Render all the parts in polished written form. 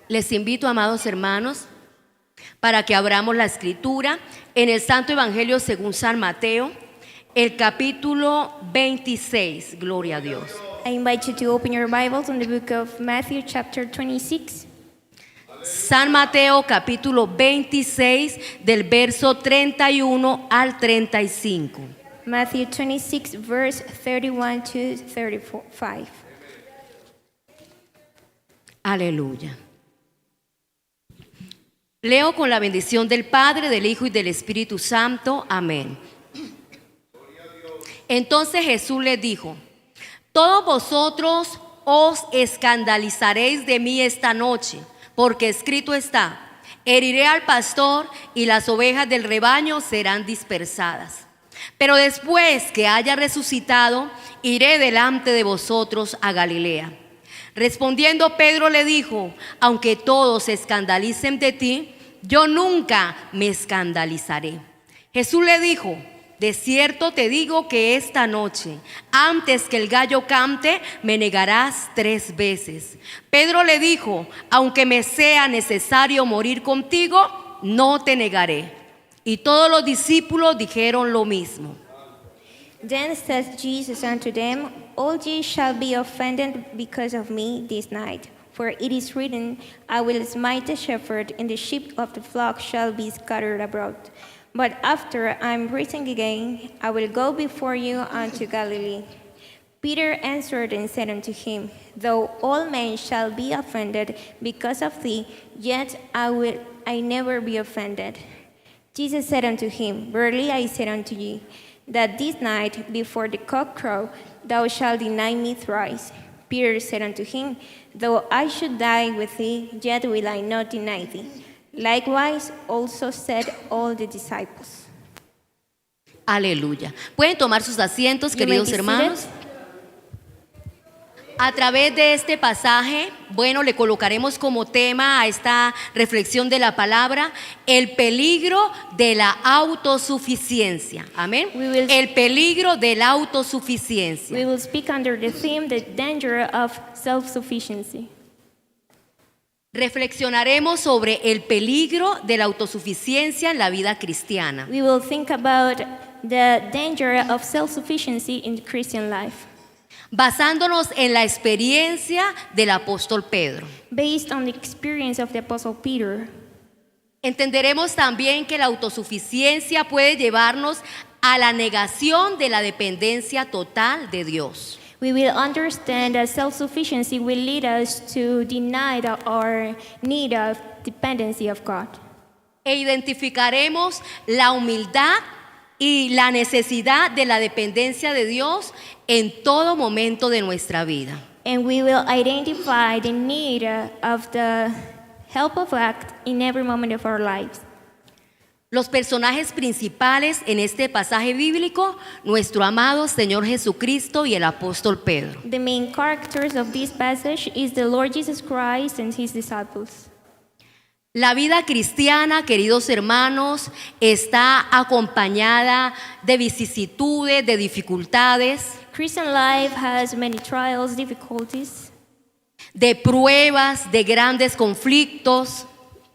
Les invito, amados hermanos, para que abramos la escritura en el Santo Evangelio según San Mateo, el capítulo 26. Gloria a Dios. I invite you to open your Bibles on the book of Matthew, chapter 26. San Mateo, capítulo 26, del verso 31 al 35. Matthew 26, verse 31 to 35. Aleluya. Leo con la bendición del Padre, del Hijo y del Espíritu Santo. Amén. Entonces Jesús les dijo: todos vosotros os escandalizaréis de mí esta noche, porque escrito está: heriré al pastor y las ovejas del rebaño serán dispersadas. Pero después que haya resucitado, iré delante de vosotros a Galilea. Respondiendo Pedro le dijo: aunque todos se escandalicen de ti, yo nunca me escandalizaré. Jesús le dijo: de cierto te digo que esta noche, antes que el gallo cante, me negarás 3 veces. Pedro le dijo: aunque me sea necesario morir contigo, no te negaré. Y todos los discípulos dijeron lo mismo. Then said Jesus unto them, all ye shall be offended because of me this night. For it is written, I will smite the shepherd, and the sheep of the flock shall be scattered abroad. But after I am risen again, I will go before you unto Galilee. Peter answered and said unto him, though all men shall be offended because of thee, yet I never be offended. Jesus said unto him, verily I say unto you, that this night before the cock crow, thou shalt deny me thrice. Peter said unto him, though I should die with thee, yet will I not deny thee. Likewise also said all the disciples. Aleluya. Pueden tomar sus asientos, You may queridos be hermanos. seated. A través de este pasaje, bueno, le colocaremos como tema a esta reflexión de la palabra el peligro de la autosuficiencia. Amén. El peligro de la autosuficiencia. We will speak under the theme, the danger of self-sufficiency. Reflexionaremos sobre el peligro de la autosuficiencia en la vida cristiana. We will think about the danger of self-sufficiency in the Christian life, Basándonos en la experiencia del apóstol Pedro. based on the experience of the Apostle Peter. Entenderemos también que la autosuficiencia puede llevarnos a la negación de la dependencia total de Dios. We will understand that self-sufficiency will lead us to deny our need of dependency of God. E identificaremos la humildad y la necesidad de la dependencia de Dios en todo momento de nuestra vida. And we will identify the need of the help of God in every moment of our lives. Los personajes principales en este pasaje bíblico, nuestro amado Señor Jesucristo y el apóstol Pedro. The main characters of this passage is the Lord Jesus Christ and his disciples. La vida cristiana, queridos hermanos, está acompañada de vicisitudes, de dificultades, Christian life has many trials, difficulties, de pruebas, de grandes conflictos,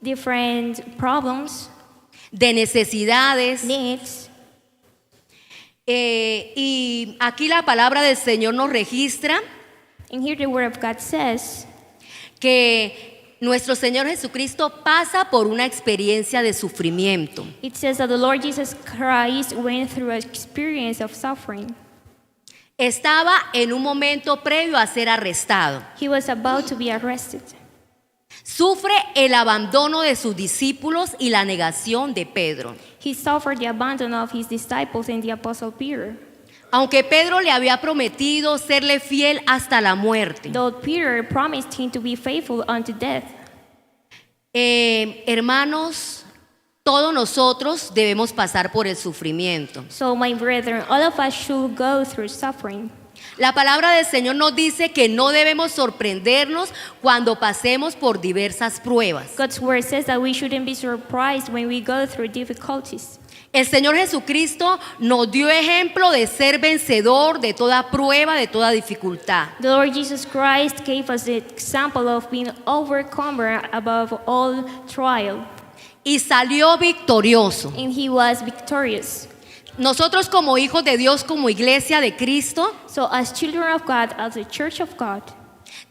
different problems, de necesidades. needs. Y aquí la palabra del Señor nos registra And here the word of God says que nuestro Señor Jesucristo pasa por una experiencia de sufrimiento. It says that the Lord Jesus Christ went through an experience of suffering. Estaba en un momento previo a ser arrestado. He was about to be arrested. Sufre el abandono de sus discípulos y la negación de Pedro. He suffered the abandon of his disciples and the Apostle Peter. Aunque Pedro le había prometido serle fiel hasta la muerte. Though Peter promised him to be faithful unto death. Hermanos, todos nosotros debemos pasar por el sufrimiento. So, my brethren, all of us should go through suffering. La palabra del Señor nos dice que no debemos sorprendernos cuando pasemos por diversas pruebas. God's word says that we shouldn't be surprised when we go through difficulties. El Señor Jesucristo nos dio ejemplo de ser vencedor de toda prueba, de toda dificultad. The Lord Jesus Christ gave us the example of being overcomer above all trial, Y salió victorioso. and he was victorious. Nosotros como hijos de Dios, como iglesia de Cristo, So as children of God, as the church of God,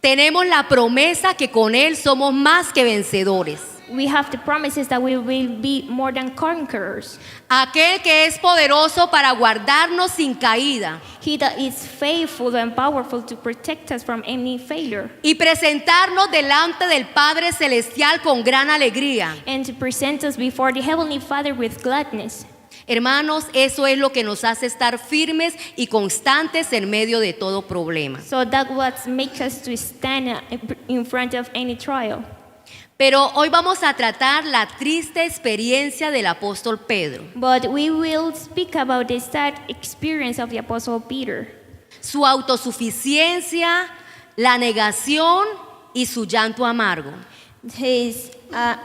tenemos la promesa que con Él somos más que vencedores. we have the promises that we will be more than conquerors. Aquel que es poderoso para guardarnos sin caída He that is faithful and powerful to protect us from any failure y presentarnos delante del Padre Celestial con gran alegría. and to present us before the Heavenly Father with gladness. Hermanos, eso es lo que nos hace estar firmes y constantes en medio de todo problema. So that what makes us to stand in front of any trial. Pero hoy vamos a tratar la triste experiencia del apóstol Pedro, But we will speak about the sad experience of the Apostle Peter, su autosuficiencia, la negación y su llanto amargo. his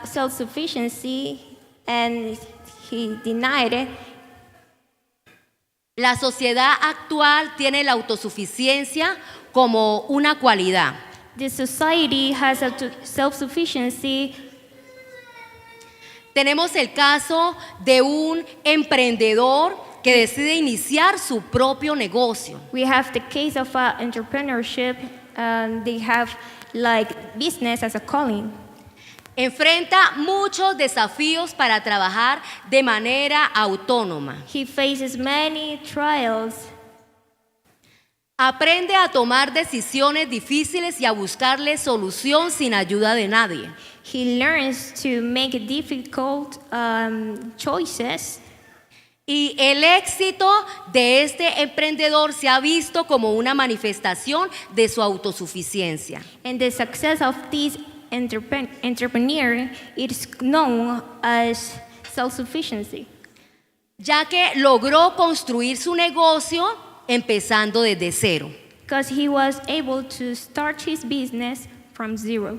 self-sufficiency, and he denied it. La sociedad actual tiene la autosuficiencia como una cualidad. The society has a self-sufficiency. Tenemos el caso de un emprendedor que decide iniciar su propio negocio. We have the case of entrepreneurship, and they have like business as a calling. Enfrenta muchos desafíos para trabajar de manera autónoma. He faces many trials. Aprende a tomar decisiones difíciles y a buscarle solución sin ayuda de nadie. He learns to make difficult choices. Y el éxito de este emprendedor se ha visto como una manifestación de su autosuficiencia. And the success of this entrepreneur is known as self-sufficiency, Ya que logró construir su negocio empezando desde cero. because he was able to start his business from zero.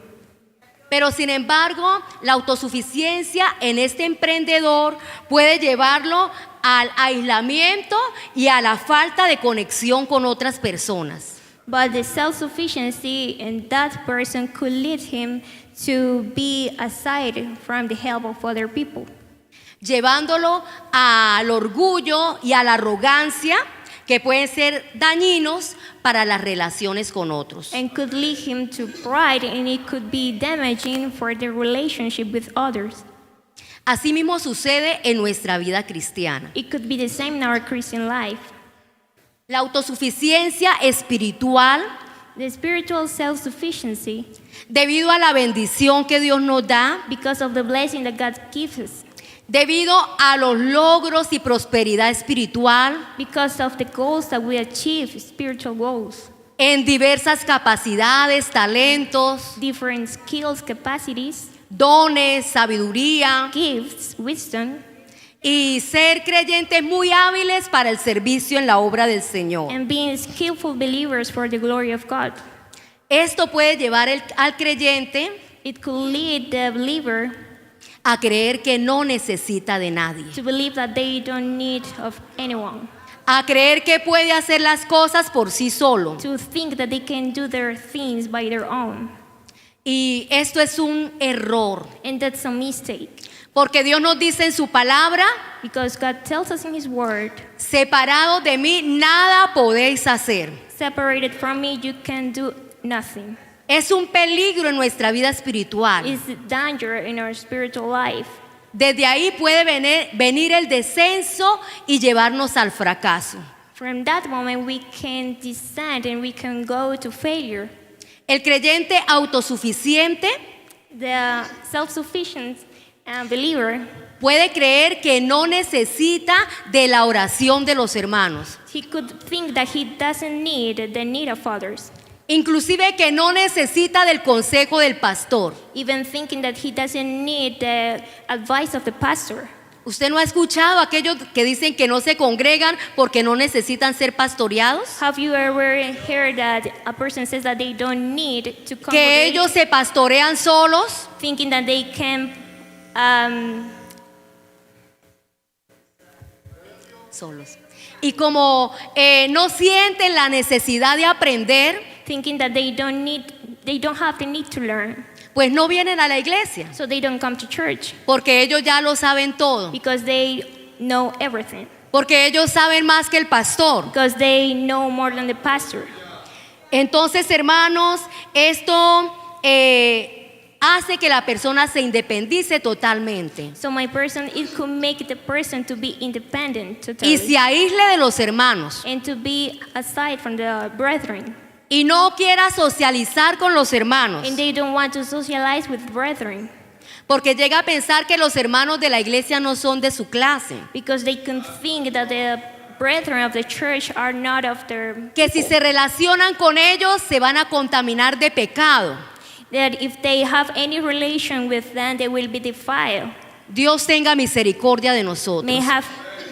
Pero sin embargo, la autosuficiencia en este emprendedor puede llevarlo al aislamiento y a la falta de conexión con otras personas. But the self-sufficiency in that person could lead him to be aside from the help of other people, Llevándolo al orgullo y a la arrogancia que pueden ser dañinos para las relaciones con otros. and could lead him to pride, and it could be damaging for the relationship with others. Así mismo sucede en nuestra vida cristiana. It could be the same in our Christian life. La autosuficiencia espiritual, The spiritual self-sufficiency, debido a la bendición que Dios nos da, because of the blessing that God gives us, debido a los logros y prosperidad espiritual, because of the goals that we achieve, spiritual goals, en diversas capacidades, talentos, different skills, capacities, dones, sabiduría gifts, wisdom, y ser creyentes muy hábiles para el servicio en la obra del Señor. and being skillful believers for the glory of God. Esto puede llevar al creyente It could lead the believer a creer que no necesita de nadie, to believe that they don't need of anyone, a creer que puede hacer las cosas por sí solo. to think that they can do their things by their own. Y esto es un error, And that's a mistake, porque Dios nos dice en su palabra: because God tells us in His Word, separados de mí nada podéis hacer. separated from me, you can do nothing. Es un peligro en nuestra vida espiritual. It's a danger in our spiritual life. Desde ahí puede venir el descenso y llevarnos al fracaso. From that moment, we can descend and we can go to failure. El creyente autosuficiente The self-sufficient believer, puede creer que no necesita de la oración de los hermanos, he could think that he doesn't need the need of others, inclusive que no necesita del consejo del pastor. even thinking that he doesn't need the advice of the pastor. ¿Usted no ha escuchado a aquellos que dicen que no se congregan porque no necesitan ser pastoreados? Have you ever heard that a person says that they don't need to Que congregate, ellos se pastorean solos. thinking that they can Solos. Y como no sienten la necesidad de aprender, thinking that they don't have the need to learn, pues no vienen a la iglesia, so they don't come to church porque ellos ya lo saben todo, because they know everything, porque ellos saben más que el pastor. because they know more than the pastor. Entonces, hermanos, esto hace que la persona se independice totalmente So it could make the person to be independent totally, y se aísle de los hermanos and to be aside from the brethren, y no quiera socializar con los hermanos, and they don't want to socialize with brethren porque llega a pensar que los hermanos de la iglesia no son de su clase, because they can think that the brethren of the church are not of their que si se relacionan con ellos se van a contaminar de pecado. that if they have any relation with them, they will be defiled. Dios tenga misericordia de nosotros. May have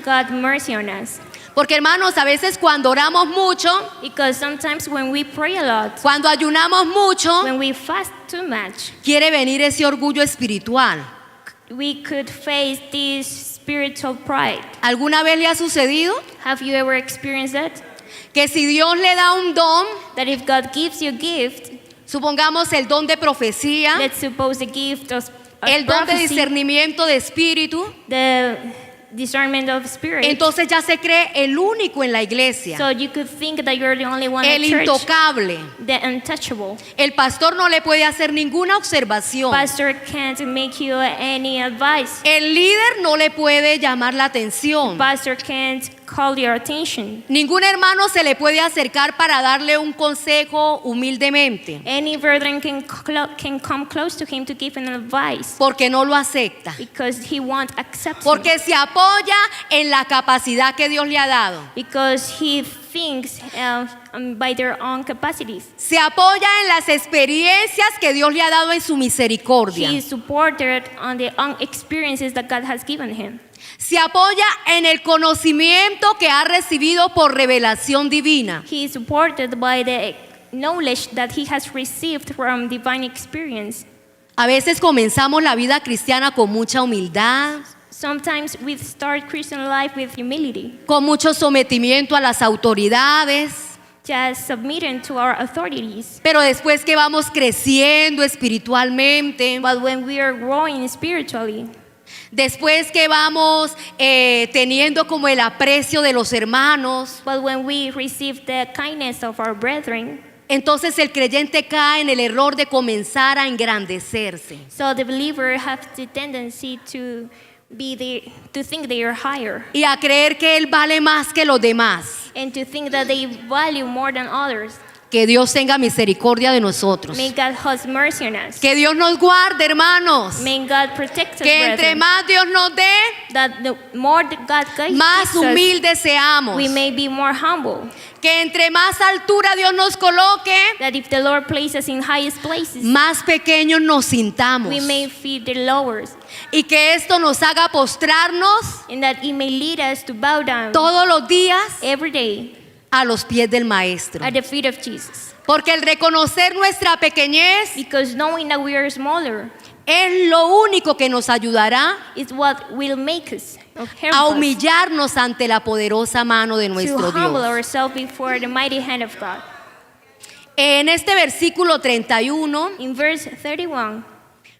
God mercy on us. Porque hermanos, a veces cuando oramos mucho, Because sometimes when we pray a lot, cuando ayunamos mucho, when we fast too much, quiere venir ese orgullo espiritual. we could face this spiritual pride. ¿Alguna vez le ha sucedido Have you ever experienced that? que si Dios le da un don, That if God gives you a gift, supongamos el don de profecía, let's suppose the gift of el don de prophecy, discernimiento de espíritu, the discernment of spirit, entonces ya se cree el único en la iglesia, so you could think that you're the only one el at church, intocable. the untouchable. El pastor no le puede hacer ninguna observación. Pastor can't make you any advice. El líder no le puede llamar la atención. Pastor can't call your attention. Ningún hermano se le puede acercar para darle un consejo humildemente, Any brethren can come close to him to give an advice porque no lo acepta, because he won't accept him. porque se apoya en la capacidad que Dios le ha dado. Because he thinks by their own capacities. Se apoya en las experiencias que Dios le ha dado en su misericordia. He is supported on the own experiences that God has given him. Se apoya en el conocimiento que ha recibido por revelación divina. He is supported by the knowledge that he has received from divine experience. A veces comenzamos la vida cristiana con mucha humildad, Sometimes we start Christian life with humility, con mucho sometimiento a las autoridades, just submitting to our authorities. pero después que vamos creciendo espiritualmente, But when we are growing spiritually, después que vamos teniendo como el aprecio de los hermanos, but when we receive the kindness of our brethren, entonces el creyente cae en el error de comenzar a engrandecerse. so the believer has the tendency to think they are higher Y a creer que él vale más que los demás. and to think that they value more than others. Que Dios tenga misericordia de nosotros. May God have mercy on us. Que Dios nos guarde, hermanos. May God protect us, Que entre brethren. más Dios nos dé, That the more that God más gives us, humildes seamos. we may be more humble. Que entre más altura Dios nos coloque, That if the Lord places us in highest places, más pequeños nos sintamos. we may feel the lowest. Y que esto nos haga postrarnos And that it may lead us to bow down todos los días every day a los pies del Maestro. at the feet of Jesus. Porque el reconocer nuestra pequeñez Because knowing that we are smaller es lo único que nos ayudará is what will make us help a us humillarnos ante la poderosa mano de to nuestro humble Dios. ourselves before the mighty hand of God. En este versículo 31 In verse 31,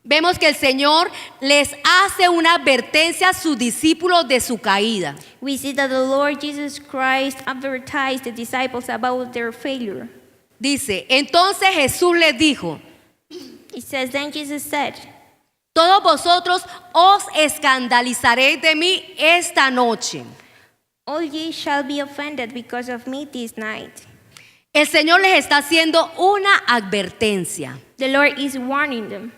vemos que el Señor les hace una advertencia a sus discípulos de su caída. we see that the Lord Jesus Christ advertised the disciples about their failure. Dice, entonces Jesús les dijo, It says, then Jesus said, todos vosotros os escandalizaréis de mí esta noche. all ye shall be offended because of me this night. El Señor les está haciendo una advertencia. The Lord is warning them.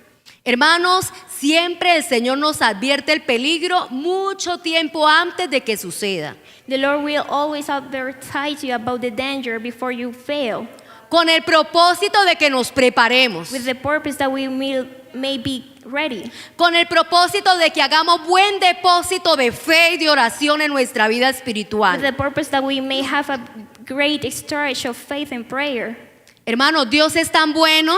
Hermanos, siempre el Señor nos advierte el peligro mucho tiempo antes de que suceda, The Lord will always advertise you about the danger before you fail, con el propósito de que nos preparemos. with the purpose that we may be ready. con el propósito de que hagamos buen depósito de fe y de oración en nuestra vida With espiritual. the purpose that we may have a great storage of faith and prayer. Hermanos, Dios es tan bueno,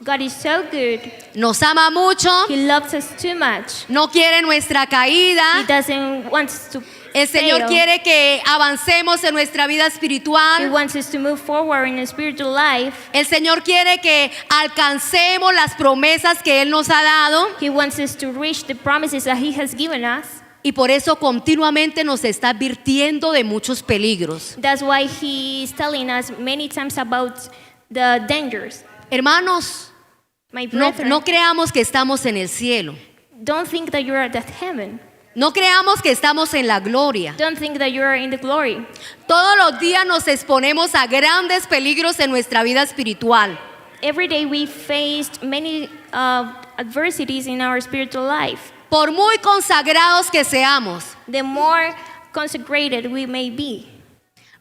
God is so good. nos ama mucho, He loves us too much. no quiere nuestra He caída. doesn't want us to El Señor fail. quiere que avancemos en nuestra vida He espiritual. wants us to move forward in a spiritual life. El Señor quiere que alcancemos las promesas que Él nos ha dado. He wants us to reach the promises that He has given us. Y por eso continuamente nos está advirtiendo de muchos peligros. That's why He is telling us many times about the dangers. Hermanos, My no, brethren, no creamos que estamos en el cielo. don't think that you're at heaven. No creamos que estamos en la gloria. Don't think that you're in the glory. Todos los días nos exponemos a grandes peligros en nuestra vida espiritual. Every day we faced many adversities in our spiritual life. Por muy consagrados que seamos, The more consecrated we may be.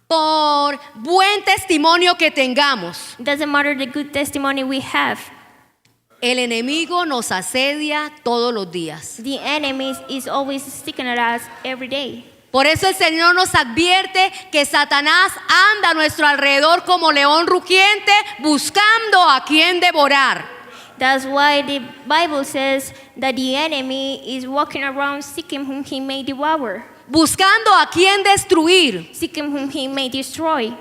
por buen testimonio que tengamos, Doesn't matter the good testimony we have. el enemigo nos asedia todos los días. The enemy is always sticking at us every day. Por eso el Señor nos advierte que Satanás anda a nuestro alrededor como león rugiente buscando a quien devorar. That's why the Bible says that the enemy is walking around seeking whom he may devour, Buscando a quien destruir. seeking whom he may destroy.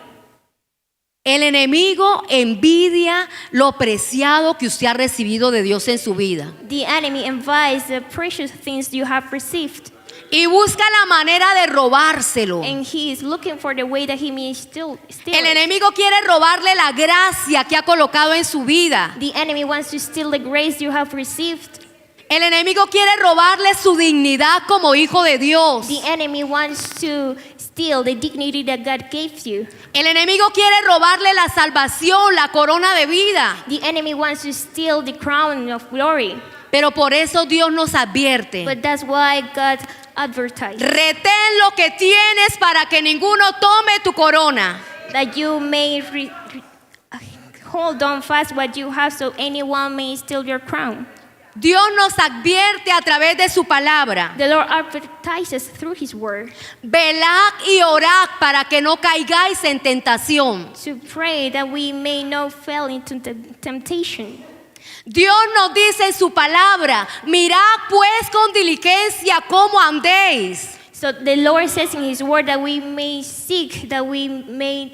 El enemigo envidia lo preciado que usted ha recibido de Dios en su vida. The enemy envies the precious things you have received, Y busca la manera de robárselo. and he is looking for the way that he may steal El it. enemigo quiere robarle la gracia que ha colocado en su vida. The enemy wants to steal the grace you have received. El enemigo quiere robarle su dignidad como hijo de Dios. The enemy wants to steal the dignity that God gave you. El enemigo quiere robarle la salvación, la corona de vida. The enemy wants to steal the crown of glory. Pero por eso Dios nos advierte. But that's why God advertised Retén lo que tienes para que ninguno tome tu corona. that you may hold on fast what you have so anyone may steal your crown. Dios nos advierte a través de su palabra. The Lord advertises through His word Velad y orad para que no caigáis en tentación. to pray that we may not fall into temptation. Dios nos dice en su palabra, mirad pues con diligencia cómo andéis. So the Lord says in His word that we may seek, that we may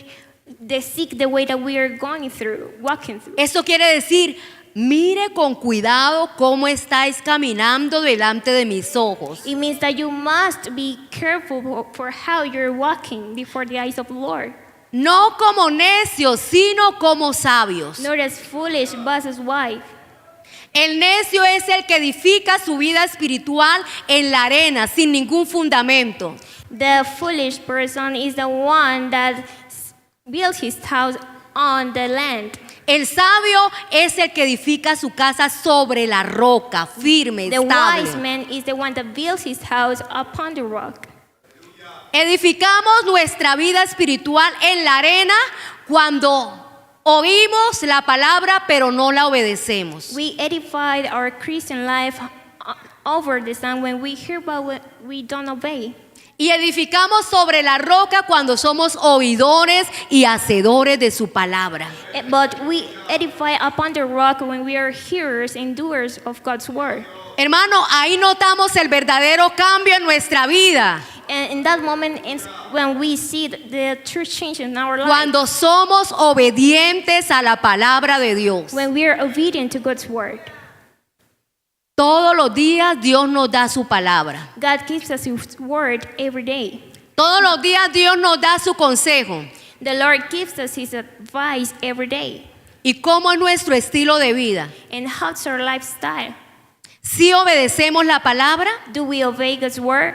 seek the way that we are going through, walking through. Eso quiere decir, mire con cuidado cómo estáis caminando delante de mis ojos. It means that you must be careful for how you're walking before the eyes of the Lord. No como necios, sino como sabios. Not as foolish, but as wise. El necio es el que edifica su vida espiritual en la arena, sin ningún fundamento. The foolish person is the one that builds his house on the land. El sabio es el que edifica su casa sobre la roca, firme, The wise estable. man is the one that builds his house upon the rock. Edificamos nuestra vida espiritual en la arena cuando oímos la palabra pero no la obedecemos. We edified our Christian life over the sun when we hear about what we don't obey. Y edificamos sobre la roca cuando somos oidores y hacedores de su palabra. But we edify upon the rock when we are hearers and doers of God's word. Hermano, ahí notamos el verdadero cambio en nuestra vida. And in that moment, it's when we see the true change in our life, Cuando somos obedientes a la palabra de Dios. when we are obedient to God's word. Todos los días Dios nos da su palabra. God gives us His word every day. Todos los días Dios nos da su consejo. The Lord gives us His advice every day. ¿Y cómo es nuestro estilo de vida? And how's our lifestyle? ¿Si obedecemos la palabra? Do we obey God's word?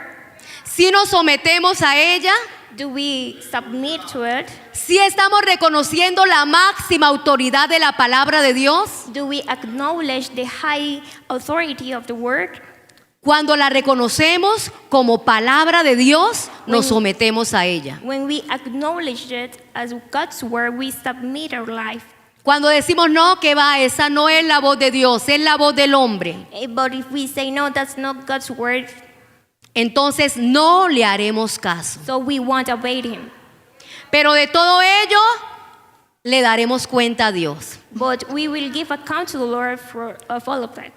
¿Si nos sometemos a ella? Do we submit to it? ¿Si estamos reconociendo la máxima autoridad de la palabra de Dios? Do we acknowledge the high authority of the word? Cuando la reconocemos como palabra de Dios, nos sometemos a ella. When we acknowledge it as God's word, we submit our life. Cuando decimos no, que va, esa no es la voz de Dios, es la voz del hombre. But if we say no, that's not God's word, Entonces no le haremos caso. so we won't obey him. Pero de todo ello le daremos cuenta a Dios. But we will give account to the Lord of all of that.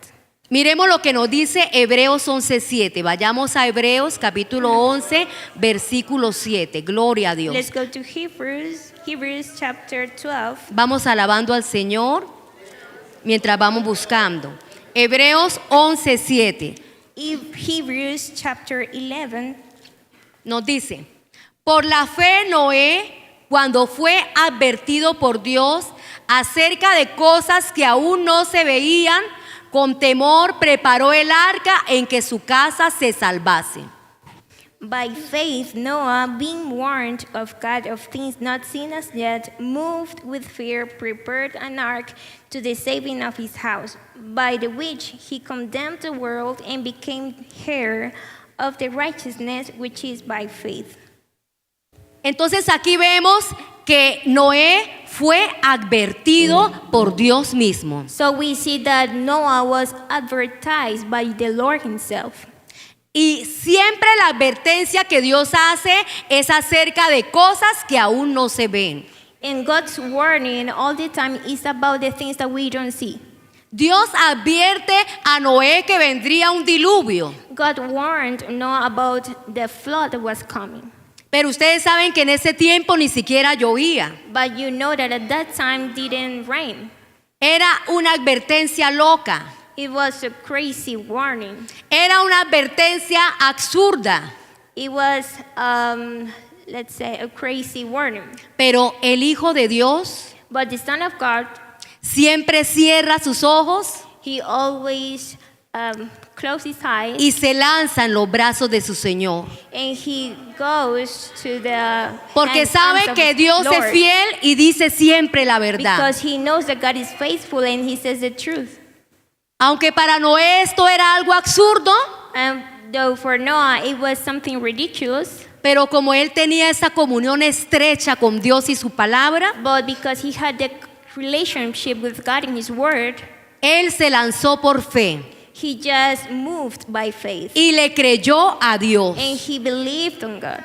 Miremos lo que nos dice Hebreos 11:7. Vayamos a Hebreos capítulo 11, versículo 7. Gloria a Dios. Let's go to Hebrews chapter 12. Vamos alabando al Señor mientras vamos buscando. Hebreos 11:7 Hebrews chapter 11. nos dice: por la fe Noé, cuando fue advertido por Dios acerca de cosas que aún no se veían, con temor preparó el arca en que su casa se salvase. By faith, Noah, being warned of God of things not seen as yet, moved with fear, prepared an ark to the saving of his house, by the which he condemned the world and became heir of the righteousness which is by faith. Entonces aquí vemos que Noé fue advertido por Dios mismo. So we see that Noah was advertised by the Lord himself. Y siempre la advertencia que Dios hace es acerca de cosas que aún no se ven. And God's warning all the time is about the things that we don't see. Dios advierte a Noé que vendría un diluvio. God warned Noah about the flood that was coming. Pero ustedes saben que en ese tiempo ni siquiera llovía. But you know that at that time didn't rain. Era una advertencia loca. It was a crazy warning. Era una advertencia absurda. It was, let's say, a crazy warning. Pero el Hijo de Dios But the Son of God, siempre cierra sus ojos he always closes his eyes y se lanza en los brazos de su Señor. and he goes to the Porque arms sabe of que his Dios Lord, es fiel y dice siempre la verdad. because he knows that God is faithful and he says the truth. Aunque para Noé esto era algo absurdo, And though for Noah it was something ridiculous, pero como él tenía esa comunión estrecha con Dios y su palabra, but because he had the relationship with God in his word, él se lanzó por fe he just moved by faith. y le creyó a Dios. And he believed on God.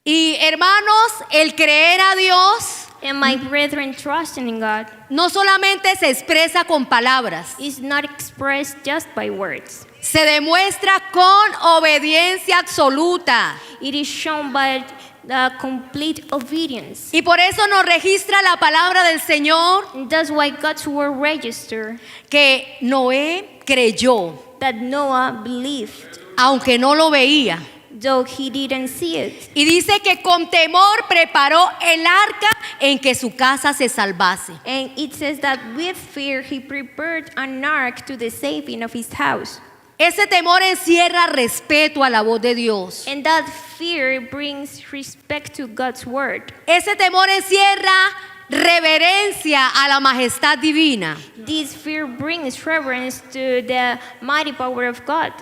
Y hermanos, el creer a Dios And my brethren, trusting in God no solamente se expresa con palabras, is not expressed just by words. se demuestra con obediencia absoluta. It is shown by the complete obedience. Y por eso nos registra la palabra del Señor And that's why God's word register que Noé creyó, that Noah believed, aunque no lo veía. though he didn't see it. Y dice que con temor preparó el arca en que su casa se salvase. And it says that with fear he prepared an ark to the saving of his house. Ese temor encierra respeto a la voz de Dios. And that fear brings respect to God's word. Ese temor encierra reverencia a la majestad divina. This fear brings reverence to the mighty power of God.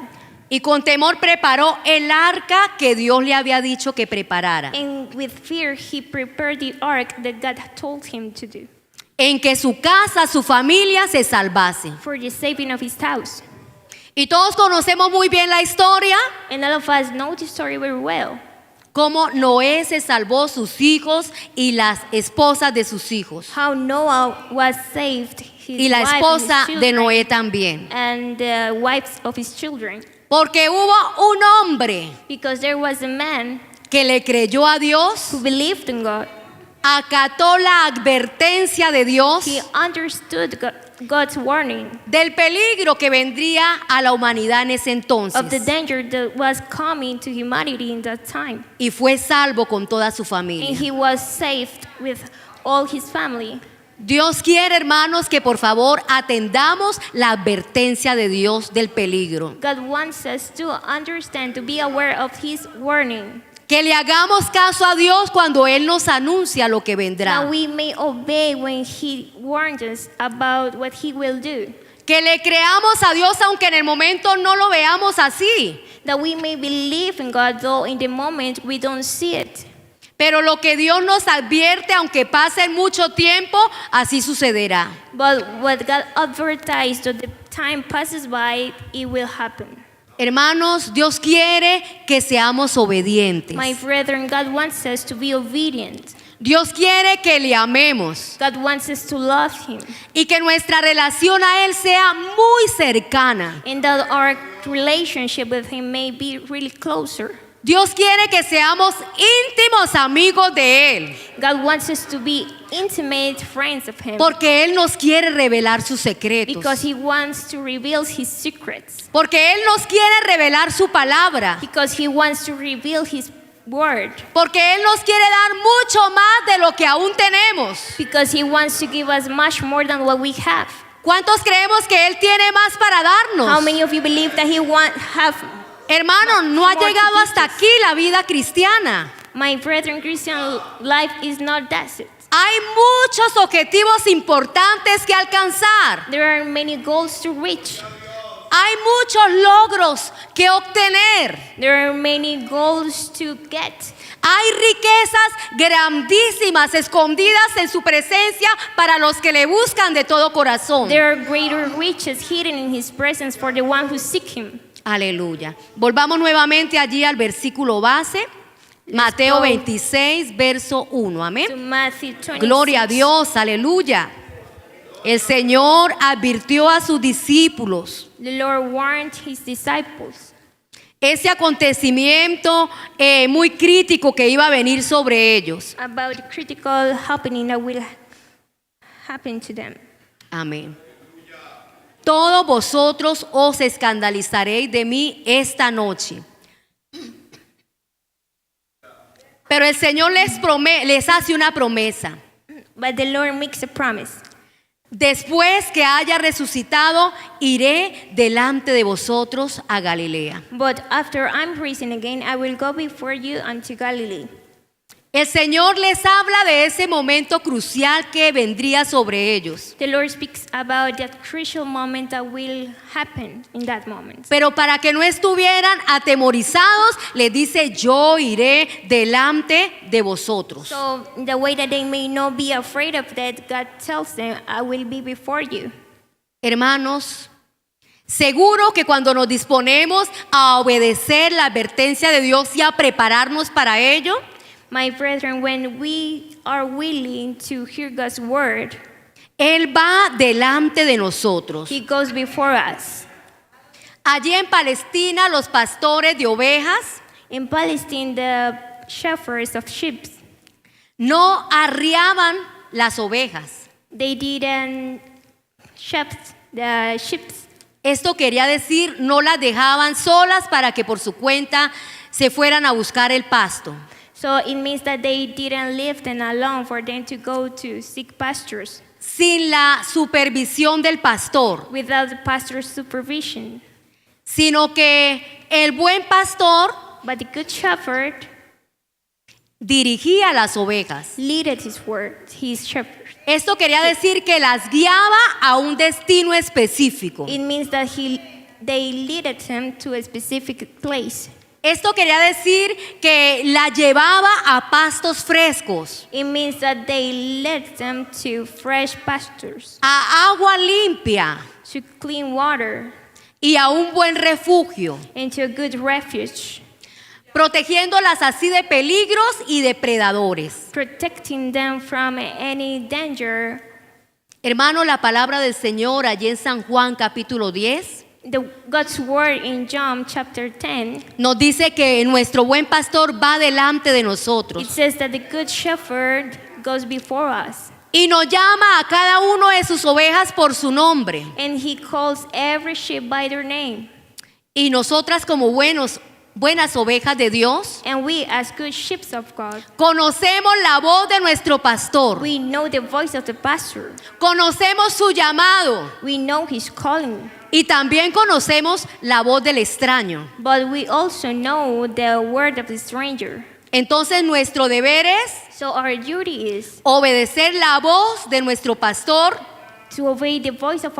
Y con temor preparó el arca que Dios le había dicho que preparara, And with fear he prepared the ark that God had told him to do en que su casa, su familia se salvase. for the saving of his house. Y todos conocemos muy bien la historia, And all of us know the story very well. cómo Noé se salvó, sus hijos y las esposas de sus hijos. How Noah was saved, his Y la wife esposa and his de children, Noé también. and the wives of his children. Porque hubo un hombre Because there was a man que le creyó a Dios, who believed in God. acató la advertencia de Dios He understood God's warning del peligro que vendría a la humanidad en ese of the entonces. danger that was coming to humanity in that time. Y fue salvo con toda su And familia. he was saved with all his family. Dios quiere, hermanos, que por favor atendamos la advertencia de Dios del peligro. God wants us to understand, to be aware of his warning. Que le hagamos caso a Dios cuando Él nos anuncia lo que vendrá. That we may obey when he warns us about what he will do. Que le creamos a Dios aunque en el momento no lo veamos así. That we may believe in God, though in the moment we don't see it. Pero lo que Dios nos advierte, aunque pase mucho tiempo, así sucederá. But what God advertised, that the time passes by, it will happen. Hermanos, Dios quiere que seamos obedientes. My brethren, God wants us to be obedient. Dios quiere que le amemos God wants us to love Him. y que nuestra relación a Él sea muy cercana. And that our relationship with Him may be really closer. Dios quiere que seamos íntimos amigos de Él, God wants us to be intimate friends of Him. porque Él nos quiere revelar sus secretos, Because He wants to reveal His secrets. porque Él nos quiere revelar su palabra, Because He wants to reveal His word. porque Él nos quiere dar mucho más de lo que aún tenemos. Because He wants to give us much more than what we have. ¿Cuántos creemos que Él tiene más para How darnos? many of you believe that He have? Hermano, no ha More to llegado give hasta us. aquí la vida cristiana. My brethren, Christian life is not that it. Hay muchos objetivos importantes que alcanzar. There are many goals to reach. Hay muchos logros que obtener. There are many goals to get. Hay riquezas grandísimas escondidas en su presencia para los que le buscan de todo corazón. There are greater riches hidden in His presence for the one who seek Him. Aleluya. Volvamos nuevamente allí al versículo base. Mateo go. 26, verso 1. To Amén. Matthew 26. Gloria a Dios, aleluya. El Señor advirtió a sus discípulos The Lord warned His disciples ese acontecimiento muy crítico que iba a venir sobre ellos. about the critical happening that will happen to them. Amén. Todos vosotros os escandalizaréis de mí esta noche. Pero el Señor les hace una promesa. But the Lord makes a promise. Después que haya resucitado, iré delante de vosotros a Galilea. But after I'm risen again, I will go before you unto Galilee. El Señor les habla de ese momento crucial que vendría sobre ellos. The Lord speaks about that crucial moment that will happen in that moment. Pero para que no estuvieran atemorizados, les dice, yo iré delante de vosotros. So the way that they may not be afraid of that, God tells them, I will be before you. Hermanos, seguro que cuando nos disponemos a obedecer la advertencia de Dios y a prepararnos para ello, My brethren, when we are willing to hear God's word, Él va delante de nosotros. He goes before us. Allí en Palestina, los pastores de ovejas In Palestine, the shepherds of sheep, no arriaban las ovejas. they didn't shepherd the sheep. Esto quería decir, no las dejaban solas para que por su cuenta se fueran a buscar el pasto. So it means that they didn't leave them alone for them to go to seek pastures Sin la supervisión del pastor, without the pastor's supervision. sino que el buen pastor But the good shepherd dirigía las ovejas. leaded his shepherd. Esto quería decir que las guiaba a un destino específico. It means that they leaded him to a specific place. Esto quería decir que la llevaba a pastos frescos, It means that they led them to fresh pastures, a agua limpia to clean water, y a un buen refugio, and to a good refuge, protegiéndolas así de peligros y depredadores. protecting them from any danger. Hermano, la palabra del Señor allí en San Juan capítulo 10 God's word in John chapter 10, nos dice que nuestro buen pastor va delante de it nosotros says that the good shepherd goes before us, y nos llama a cada uno de sus ovejas por su nombre. and he calls every sheep by their name. Y nosotras como buenas ovejas de Dios, And we, as good sheep of God, conocemos la voz de nuestro pastor, we know the voice of the pastor. conocemos su llamado We know his calling. y también conocemos la voz del extraño. But we also know the word of the stranger. Entonces nuestro deber es So our duty is obedecer la voz de nuestro pastor to obey the voice of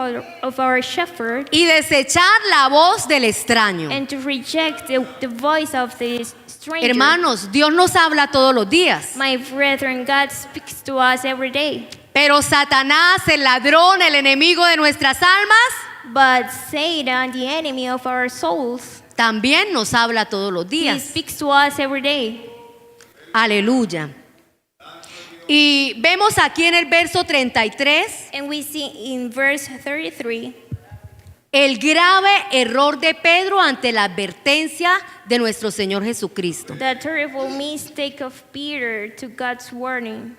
our shepherd y desechar la voz del extraño. and to reject the voice of the stranger. Hermanos, Dios nos habla todos los días. My brethren, God speaks to us every day. Pero Satanás, el ladrón, el enemigo de nuestras almas, But Satan, the enemy of our souls, también nos habla todos los he días. speaks to us every day. Aleluya. Y vemos aquí en el verso 33 And we see in verse 33 el grave error de Pedro ante la advertencia de nuestro Señor Jesucristo. the terrible mistake of Peter to God's warning.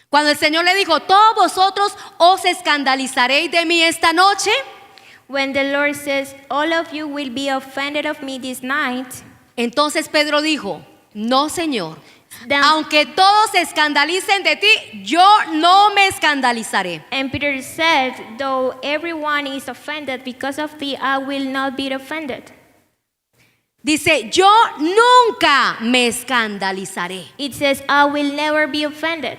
Cuando el Señor le dijo, todos vosotros os escandalizaréis de mí esta noche, When the Lord says, all of you will be offended of me this night, entonces Pedro dijo, no, Señor, then, aunque todos se escandalicen de ti, yo no me escandalizaré. and Peter said, though everyone is offended because of thee, I will not be offended. Dice, yo nunca me escandalizaré. It says, I will never be offended.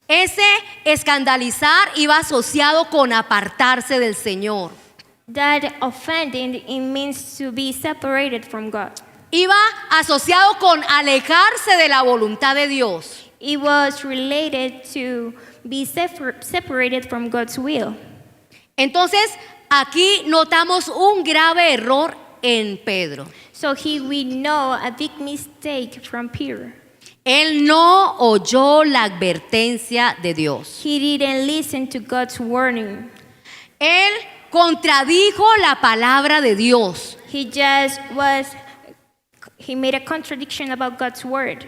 Ese escandalizar iba asociado con apartarse del Señor. That offending, it means to be separated from God. Iba asociado con alejarse de la voluntad de Dios. It was related to be separated from God's will. Entonces, aquí notamos un grave error en Pedro. So here we know a big mistake from Peter. Él no oyó la advertencia de Dios. He didn't listen to God's warning. Él contradijo la palabra de Dios. He made a contradiction about God's word.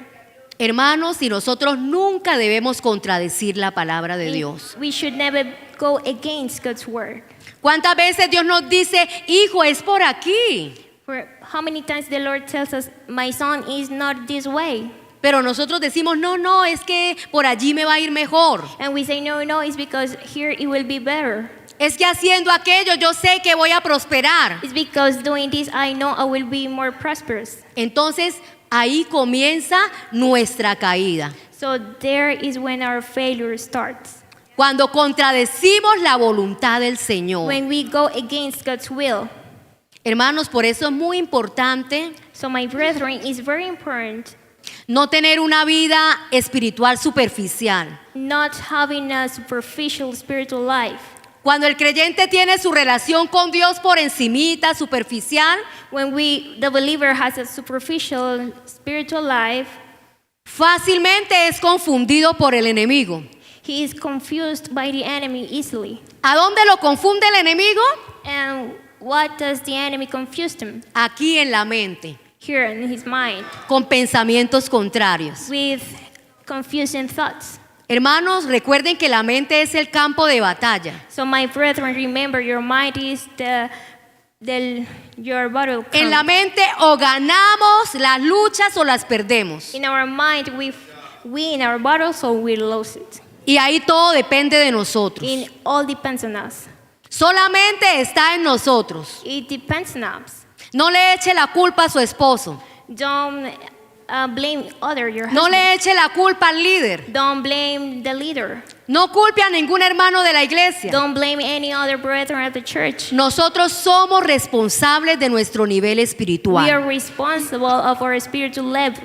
Hermanos, y nosotros nunca debemos contradecir la palabra de Dios. We should never go against God's word. ¿Cuántas veces Dios nos dice, hijo, es por aquí? For how many times the Lord tells us, my son is not this way. Pero nosotros decimos, no, no, es que por allí me va a ir mejor. And we say, no, it's because here it will be better. Es que haciendo aquello yo sé que voy a prosperar. It's because doing this, I know I will be more prosperous. Entonces, ahí comienza nuestra caída. So there is when our failure starts. Cuando contradecimos la voluntad del Señor. When we go against God's will. Hermanos, por eso es muy importante So my brethren, it's very important no tener una vida espiritual superficial. not having a superficial spiritual life. Cuando el creyente tiene su relación con Dios por encimita, superficial, When the believer has a superficial spiritual life, fácilmente es confundido por el enemigo. he is confused by the enemy easily. ¿A dónde lo confunde el enemigo? And what does the enemy confuse him? Aquí en la mente, Here in his mind, con pensamientos contrarios. with confusing thoughts. Hermanos, recuerden que la mente es el campo de batalla. So my brethren, remember your mind is your battle. En la mente o ganamos las luchas o las perdemos. In our mind, we win our battle, so we lose it. Y ahí todo depende de nosotros. It all depends on us. Solamente está en nosotros. It depends on us. No le eche la culpa a su esposo. Don't blame your No husband. le eche la culpa al líder. Don't blame the leader. No culpe a ningún hermano de la iglesia. Don't blame any other brethren at the church. Nosotros somos responsables de nuestro nivel We are espiritual. responsible of our spiritual level.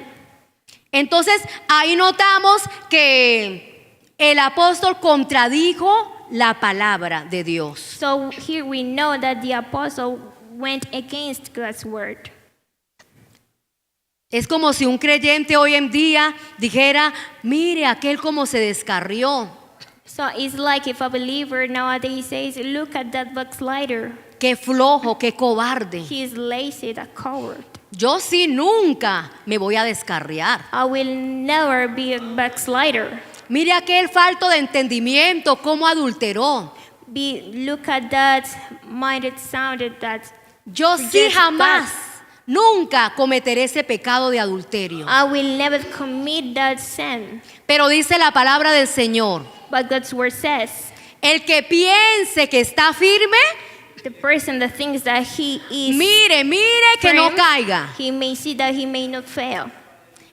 Entonces, ahí notamos que el apóstol contradijo la palabra de Dios. So here we know that the apostle went against God's word. Es como si un creyente hoy en día dijera, mire aquel como se descarrió. So it's like if a believer nowadays says, look at that backslider. Qué flojo, qué cobarde. He is lazy, a coward. Yo sí nunca me voy a descarriar. I will never be a backslider. Mire aquel falto de entendimiento, cómo adulteró. Look at that minded sounded that Yo sí rejects jamás, God. nunca cometeré ese pecado de adulterio. I will never commit that sin. Pero dice la palabra del Señor, But God's word says, el que piense que está firme, the person that thinks that he is mire que no firm, caiga. he may see that he may not fail.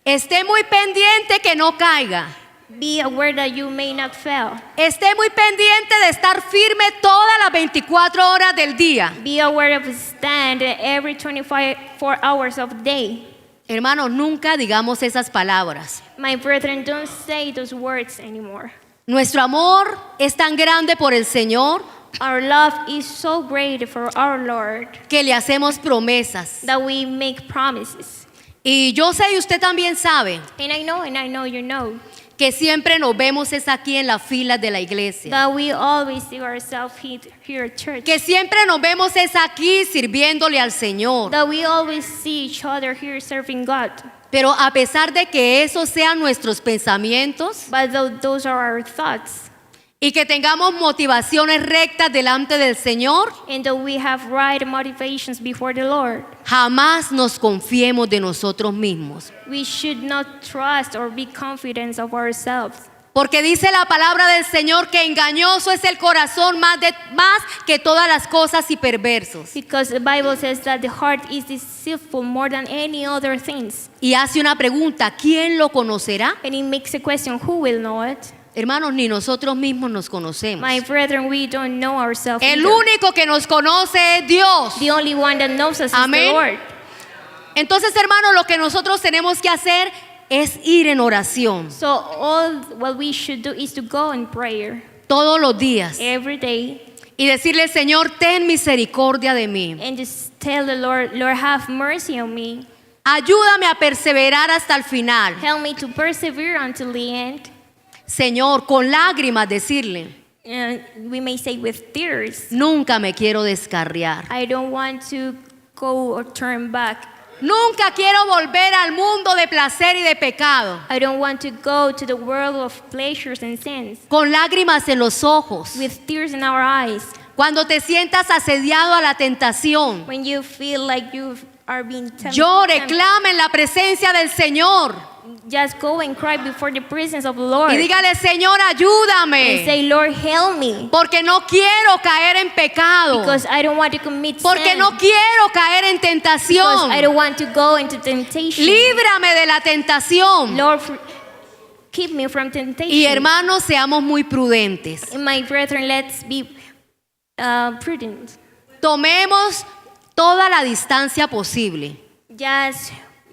Esté muy pendiente que no caiga. Be aware that you may not fail. Esté muy pendiente de estar firme todas las 24 horas del día. Be aware of stand every 24 hours of the day. Hermanos, nunca digamos esas palabras. My brethren, don't say those words anymore. Nuestro amor es tan grande por el Señor Our love is so great for our Lord que le hacemos promesas. that we make promises. Y yo sé y usted también sabe And I know you know, que siempre nos vemos es aquí en las filas de la iglesia. that we always see ourselves here at church. Que siempre nos vemos es aquí sirviéndole al Señor. That we always see each other here serving God. Pero a pesar de que esos sean nuestros pensamientos But those are our thoughts. y que tengamos motivaciones rectas delante del Señor, And that we have right motivations before the Lord. jamás nos confiemos de nosotros mismos. We should not trust or be confident of ourselves. Porque dice la palabra del Señor que engañoso es el corazón más que todas las cosas y perversos. Because the Bible says that the heart is deceitful more than any other things. Y hace una pregunta, ¿quién lo conocerá? And it makes a question, who will know it? Hermanos, ni nosotros mismos nos conocemos. My brethren, we don't know ourselves El either. único que nos conoce es Dios. The only one that knows us Amén. is the Lord. Entonces, hermanos, lo que nosotros tenemos que hacer es ir en oración So all what we should do is to go in prayer todos los días every day y decirle, Señor, ten misericordia de mí. and just tell the Lord, Lord, have mercy on me. Ayúdame a perseverar hasta el final. Help me to persevere until the end. Señor, con lágrimas decirle, We may say with tears, nunca me quiero descarriar. I don't want to go or turn back. Nunca quiero volver al mundo de placer y de pecado. I don't want to go to the world of pleasures and sins Con lágrimas en los ojos. with tears in our eyes. Cuando te sientas asediado a la tentación, When you feel like you are being tempted, llore, clame en la presencia del Señor just go and cry before the presence of the Lord y dígale, Señor, and ayúdame, say, Lord, help me, porque no quiero caer en pecado, because I don't want to commit porque sin, no quiero caer en because tentación. I don't want to go into temptation. Líbrame de la tentación. Lord, keep me from temptation. Y hermanos, seamos muy prudentes. And my brethren, let's be prudent. Tomemos toda la distancia posible.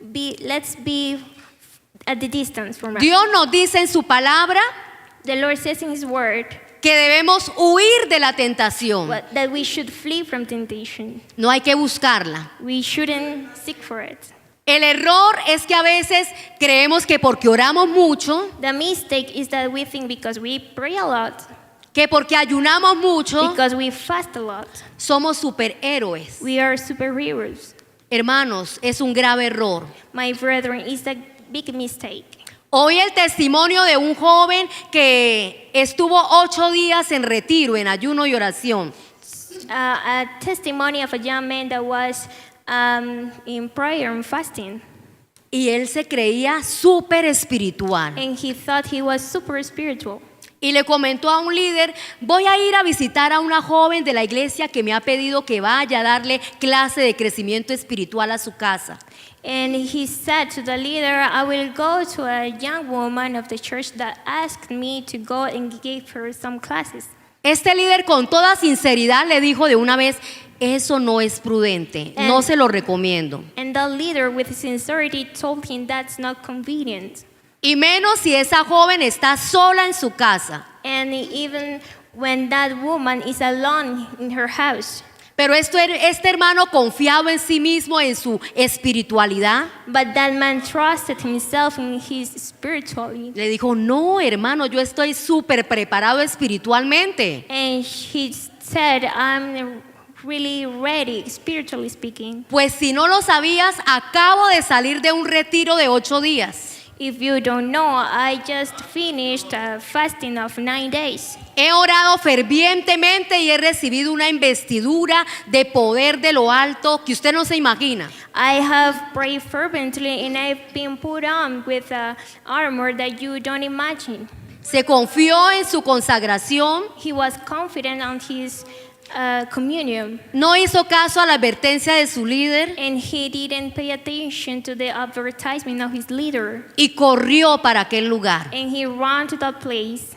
Let's be at the distance from us. Dios nos dice en su palabra The Lord says in His Word que debemos huir de la tentación. that we should flee from temptation. No hay que buscarla. We shouldn't seek for it. El error es que a veces creemos que porque oramos mucho, The mistake is that we think because we pray a lot, que porque ayunamos mucho, because we fast a lot, somos superhéroes. we are superheroes. Hermanos, es un grave error. My brethren, it's a big mistake. Hoy el testimonio de un joven que estuvo 8 días en retiro, en ayuno y oración. A testimony of a young man that was in prayer and fasting, Y él se creía súper espiritual. and he thought he was super spiritual. Y le comentó a un líder, voy a ir a visitar a una joven de la iglesia que me ha pedido que vaya a darle clase de crecimiento espiritual a su casa. And he said to the leader, I will go to a young woman of the church that asked me to go and give her some classes. Este líder con toda sinceridad le dijo de una vez, eso no es prudente, no se lo recomiendo. And the leader with sincerity told him that's not convenient. Y menos si esa joven está sola en su casa. And even when that woman is alone in her house. Pero este hermano confiado en sí mismo, en su espiritualidad, But that man trusted himself in his spirituality. le dijo, no hermano, yo estoy súper preparado espiritualmente. And he said, I'm really ready, spiritually speaking. Pues si no lo sabías, acabo de salir de un retiro de 8 días. If you don't know, I just finished a fasting of 9 days. He orado fervientemente y he recibido una investidura de poder de lo alto que usted no se imagina. I have prayed fervently and I've been put on with armor that you don't imagine. Se confió en su consagración, He was confident on his communion, no hizo caso a la advertencia de su líder and he didn't pay attention to the advertisement of his leader. y corrió para aquel lugar. And he ran to that place,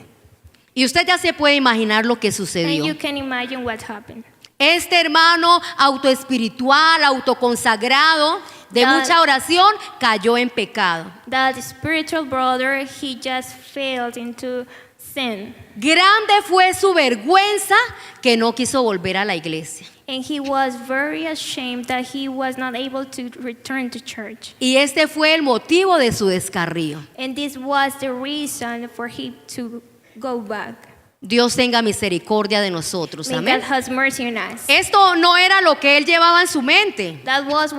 Y usted ya se puede imaginar lo que and sucedió. you can imagine what happened. Este hermano autoespiritual, autoconsagrado, de That- mucha oración, cayó en pecado. That spiritual brother, he just failed into sin. Grande fue su vergüenza que no quiso volver a la iglesia. And he was very ashamed that he was not able to return to church. Y este fue el motivo de su descarrío. And this was the reason for him to go back. Dios tenga misericordia de nosotros. May Amén. God has mercy on us. Esto no era lo que él llevaba en su mente, That was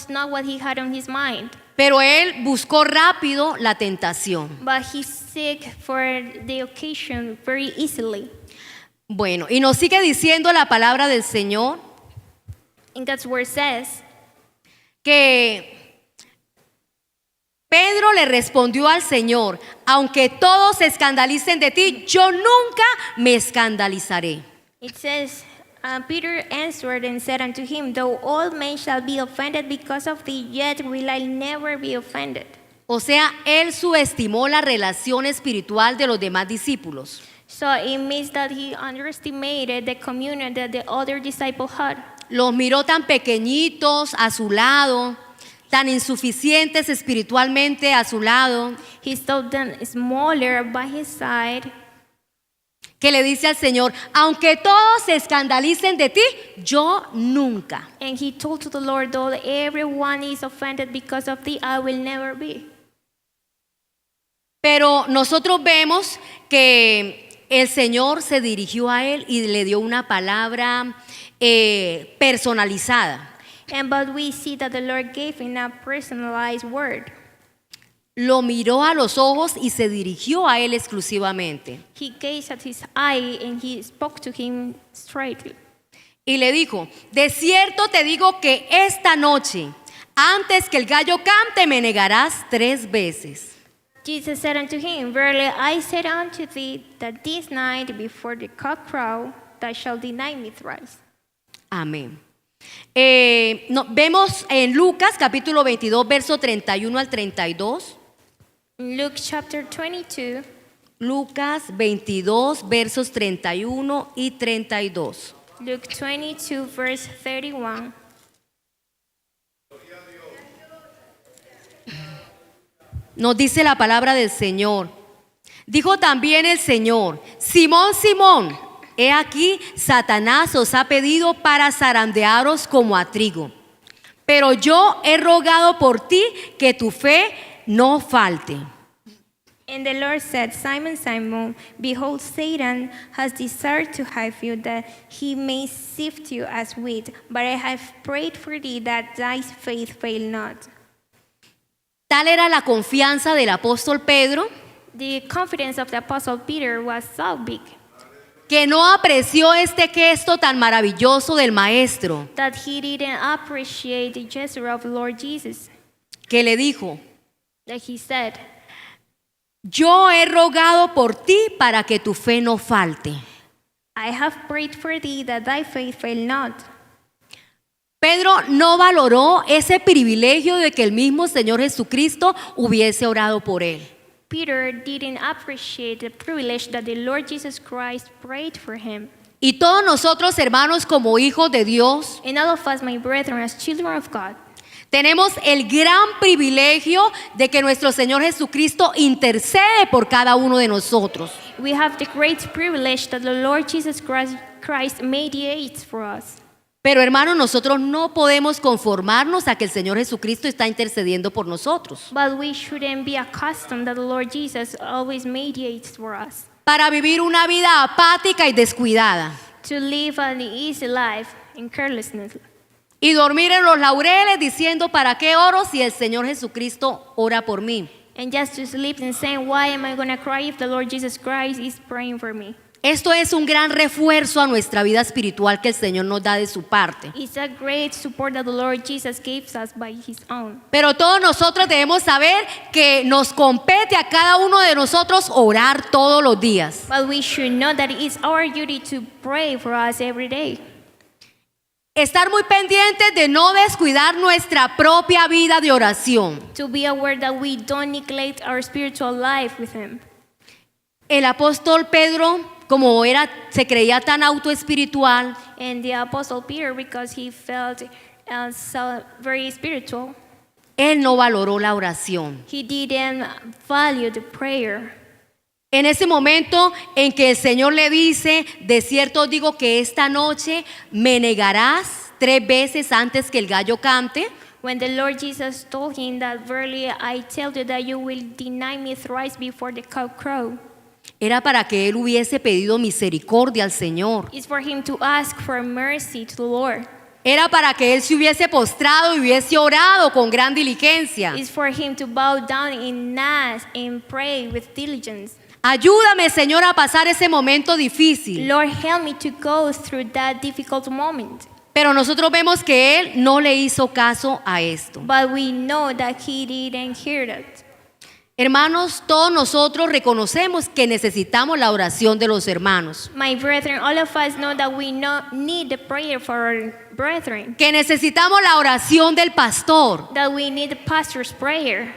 not what he had on his mind. pero él buscó rápido la tentación. But he seek for the occasion very easily. Bueno, y nos sigue diciendo la palabra del Señor And that's where it says, que Pedro le respondió al Señor: aunque todos se escandalicen de ti, yo nunca me escandalizaré. it says, Peter answered and said unto him, though all men shall be offended because of thee, yet will I never be offended. O sea, él subestimó la relación espiritual de los demás discípulos. So it means that he underestimated the communion that the other disciple had. Los miró tan pequeñitos a su lado, tan insuficientes espiritualmente a su lado, He saw them smaller by his side, que le dice al Señor: aunque todos se escandalicen de ti, yo nunca. and he told to the Lord, though everyone is offended because of thee, I will never be. Pero nosotros vemos que el Señor se dirigió a él y le dio una palabra personalizada. But we see that the Lord gave him a personalized word. Lo miró a los ojos y se dirigió a él exclusivamente. He gazed at his eye and he spoke to him straightly. Y le dijo: de cierto te digo que esta noche, antes que el gallo cante, me negarás 3 veces. Jesus said unto him, verily I said unto thee, that this night before the cock crow, thou shalt deny me thrice. Amén. Vemos en Lucas capítulo 22, verso 31 al 32. Luke chapter 22, Lucas 22, versos 31 y 32. Luke 22, verse 31. Nos dice la palabra del Señor. Dijo también el Señor: Simón, Simón, he aquí Satanás os ha pedido para zarandearos como a trigo. Pero yo he rogado por ti que tu fe no falte. And the Lord said, Simon, Simon, behold, Satan has desired to have you, that he may sift you as wheat. But I have prayed for thee, that thy faith fail not. Tal era la confianza del apóstol Pedro, The confidence of the Apostle Peter was so big que no apreció este gesto tan maravilloso del maestro, that he didn't appreciate the gesture of Lord Jesus. que le dijo: That he said, yo he rogado por ti para que tu fe no falte. I have prayed for thee, that thy faith fail not. Pedro no valoró ese privilegio de que el mismo Señor Jesucristo hubiese orado por él. Peter didn't appreciate the privilege that the Lord Jesus Christ prayed for him. Y todos nosotros, hermanos, como hijos de Dios, And all of us, my brethren, as children of God, tenemos el gran privilegio de que nuestro Señor Jesucristo intercede por cada uno de nosotros. we have the great privilege that the Lord Jesus Christ mediates for us. Pero hermanos, nosotros no podemos conformarnos a que el Señor Jesucristo está intercediendo por nosotros. But we shouldn't be accustomed that the Lord Jesus always mediates for us. Para vivir una vida apática y descuidada. To live an easy life in carelessness. Y dormir en los laureles diciendo: ¿para qué oro si el Señor Jesucristo ora por mí? And just to sleep and saying, why am I going to cry if the Lord Jesus Christ is praying for me? Esto es un gran refuerzo a nuestra vida espiritual que el Señor nos da de su parte. It's a great support that the Lord Jesus gives us by his own. Pero todos nosotros debemos saber que nos compete a cada uno de nosotros orar todos los días. But we should know that it's our duty to pray for us every day. Estar muy pendientes de no descuidar nuestra propia vida de oración. To be aware that we don't neglect our spiritual life with him. El apóstol Pedro, como se creía tan autoespiritual, And the Apostle Peter, because he felt so very spiritual. Él no valoró la oración. He didn't value the prayer. En ese momento en que el Señor le dice, de cierto os digo que esta noche me negarás 3 veces antes que el gallo cante, When the Lord Jesus told him that verily I tell you that you will deny me thrice before the cock crow, era para que él hubiese pedido misericordia al Señor. it's for him to ask for mercy to the Lord. Era para que él se hubiese postrado y hubiese orado con gran diligencia. It's for him to bow down in mass and pray with diligence. Ayúdame, Señor, a pasar ese momento difícil. Lord, help me to go through that difficult moment. Pero nosotros vemos que él no le hizo caso a esto. But we know that he didn't hear that. Hermanos, todos nosotros reconocemos que necesitamos la oración de los hermanos, My brethren, all of us know that we need the prayer for our brethren, que necesitamos la oración del pastor. that we need the pastor's prayer.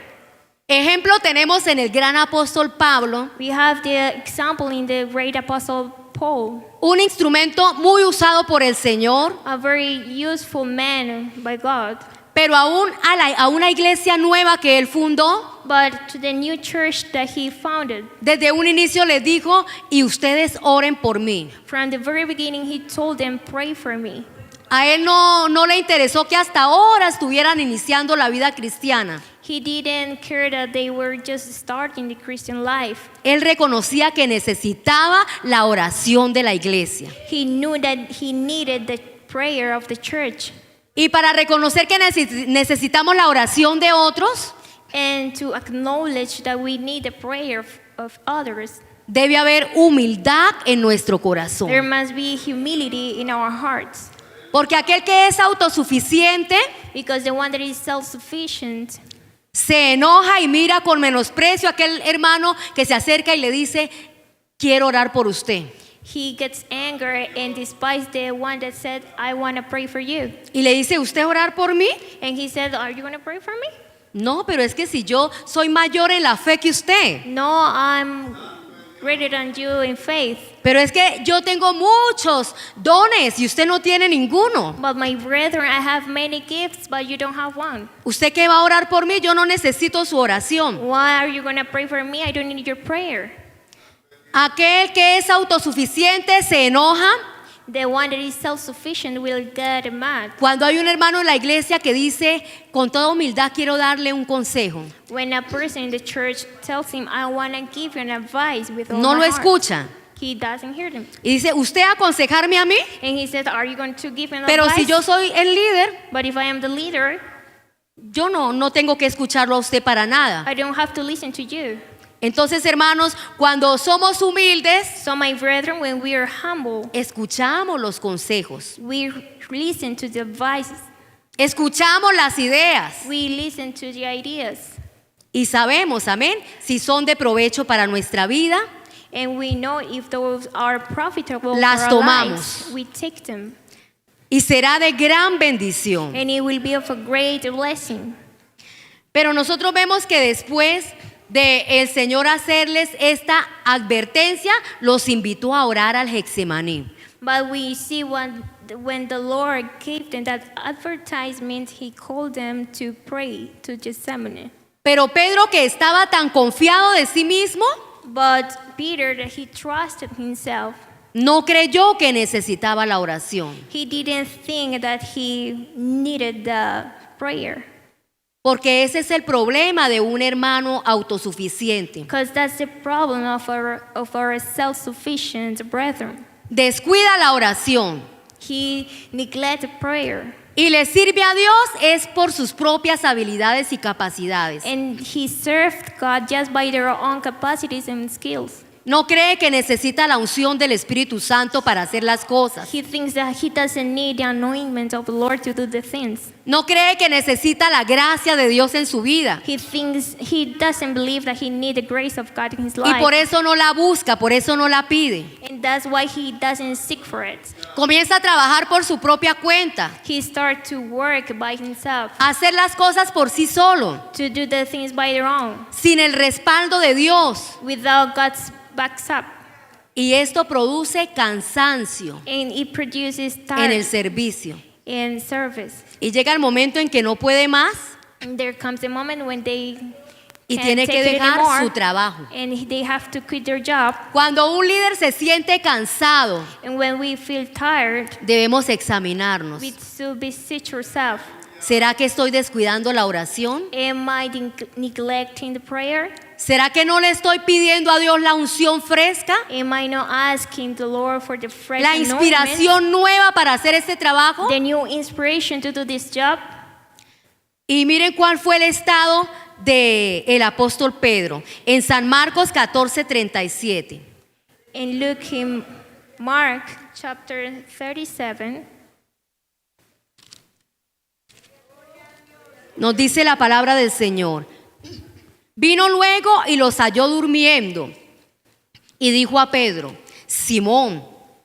Ejemplo tenemos en el gran apóstol Pablo, We have the example in the great apostle Paul, un instrumento muy usado por el Señor, a very useful man by God. pero aún a una iglesia nueva que él fundó, But to the new church that he founded, desde un inicio les dijo, y ustedes oren por mí. from the very beginning he told them, pray for me. A él no le interesó que hasta ahora estuvieran iniciando la vida cristiana. He didn't care that they were just starting the Christian life. Él reconocía que necesitaba la oración de la iglesia. He knew that he needed the prayer of the church. Y para reconocer que necesitamos la oración de otros, And to acknowledge that we need the prayer of others, debe haber humildad en nuestro there corazón. must be humility in our hearts. Porque aquel que es autosuficiente Because the one that is self-sufficient se enoja y mira con menosprecio a aquel hermano que se acerca y le dice, quiero orar por usted. he gets anger and despises the one that said, I want to pray for you. Y le dice, ¿usted orar por mí? And he said, are you going to pray for me? No, pero es que si yo soy mayor en la fe que usted. No, I'm greater than you in faith. Pero es que yo tengo muchos dones y usted no tiene ninguno. But my brethren, I have many gifts, but you don't have one. ¿Usted qué va a orar por mí? Yo no necesito su oración. Why are you going to pray for me? I don't need your prayer. Aquel que es autosuficiente se enoja The one that is self-sufficient will get mad. cuando hay un hermano en la iglesia que dice, con toda humildad quiero darle un consejo. When a person in the church tells him, I want to give you an advice with all No my lo heart," escucha. he doesn't hear them. Y dice, ¿usted aconsejarme a mí? And he said, are you going to give an Pero advice? si yo soy el líder, But if I am the leader, yo no tengo que escucharlo a usted para nada. I don't have to listen to you. Entonces, hermanos, cuando somos humildes, So my brethren, when we are humble, escuchamos los consejos, we listen to the advices. escuchamos las ideas We listen to the ideas. y sabemos, amén, si son de provecho para nuestra vida, And we know if those are profitable Las for our tomamos. lives, we take them. y será de gran bendición. And it will be of a great blessing. Pero nosotros vemos que después de el Señor hacerles esta advertencia, los invitó a orar al Getsemaní. But we see when the Lord gave them that advertisement, he called them to pray to Gethsemane. Pero Pedro, que estaba tan confiado de sí mismo, But Peter, that he trusted himself, no creyó que necesitaba la oración. he didn't think that he needed the prayer. Porque ese es el problema de un hermano autosuficiente. Because that's the problem of our self-sufficient brethren. Descuida la oración He neglected prayer. y le sirve a Dios es por sus propias habilidades y capacidades. And he served God just by their own capacities and skills. No cree que necesita la unción del Espíritu Santo para hacer las cosas. He thinks that he doesn't need the anointment of the Lord to do the things. No cree que necesita la gracia de Dios en su vida. He doesn't believe that he needs the grace of God in his Y life. por eso no la busca, por eso no la pide. And that's why he doesn't seek for it. Comienza a trabajar por su propia cuenta, He starts to work by himself, a hacer las cosas por sí solo, to do the things by their own, sin el respaldo de Dios. without God's backs up. Y esto produce cansancio And it produces en el tiredness servicio. in service. Y llega el momento en que no puede más And there comes a moment when they y can't tiene que take it dejar anymore, su trabajo. and they have to quit their job. Cuando un líder se siente cansado, And when we feel tired, debemos examinarnos. we should beseech ourselves. ¿Será que estoy descuidando la oración? Am I neglecting the prayer? ¿Será que no le estoy pidiendo a Dios la unción fresca? Am I not asking the Lord for the fresh ¿La anointment, inspiración nueva para hacer este trabajo? the new inspiration to do this job? Y miren cuál fue el estado del apóstol Pedro en San Marcos 14:37. And look in Mark chapter 37. Nos dice la palabra del Señor. Vino luego y los halló durmiendo y dijo a Pedro: Simón,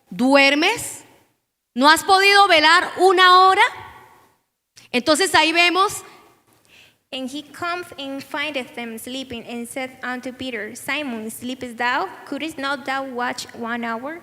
¿duermes? ¿No has podido velar una hora? Entonces ahí vemos And he cometh and findeth them sleeping, and saith unto Peter, Simon, sleepest thou? Couldest not thou watch 1 hour?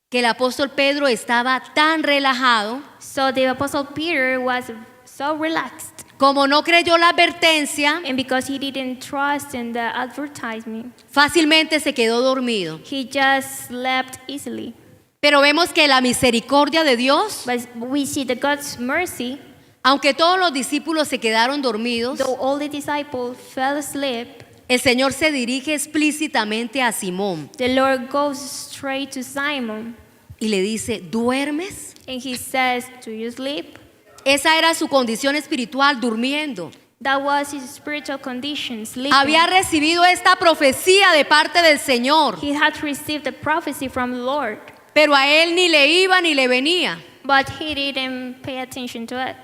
que el apóstol Pedro estaba tan relajado, So the apostle Peter was so relaxed, como no creyó la advertencia, and because he didn't trust in the advertisement, fácilmente se quedó dormido. he just slept easily. Pero vemos que la misericordia de Dios, But we see that God's mercy, aunque todos los discípulos se quedaron dormidos, though all the disciples fell asleep, el Señor se dirige explícitamente a Simón the Lord goes straight to Simon, y le dice: ¿duermes? and he says, Do you sleep? Esa era su condición espiritual, durmiendo. That was his spiritual condition, sleeping. Había recibido esta profecía de parte del Señor, He had received the prophecy from the Lord, pero a él ni le iba ni le venía. but he didn't pay attention to it.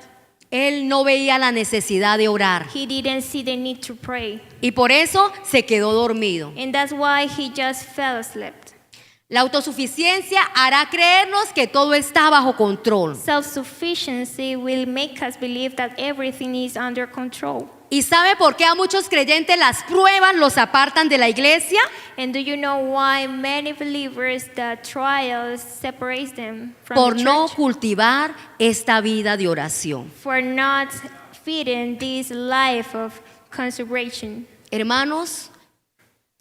Él no veía la necesidad de orar He didn't see the need to pray. y por eso se quedó dormido. And that's why he just fell asleep. La autosuficiencia hará creernos que todo está bajo control. Self-sufficiency will make us believe that everything is under control. ¿Y sabe por qué a muchos creyentes las pruebas los apartan de la iglesia? And do you know why many believers, the trials separates them from Por the no church? cultivar esta vida de oración. For not feeding this life of consecration. Hermanos,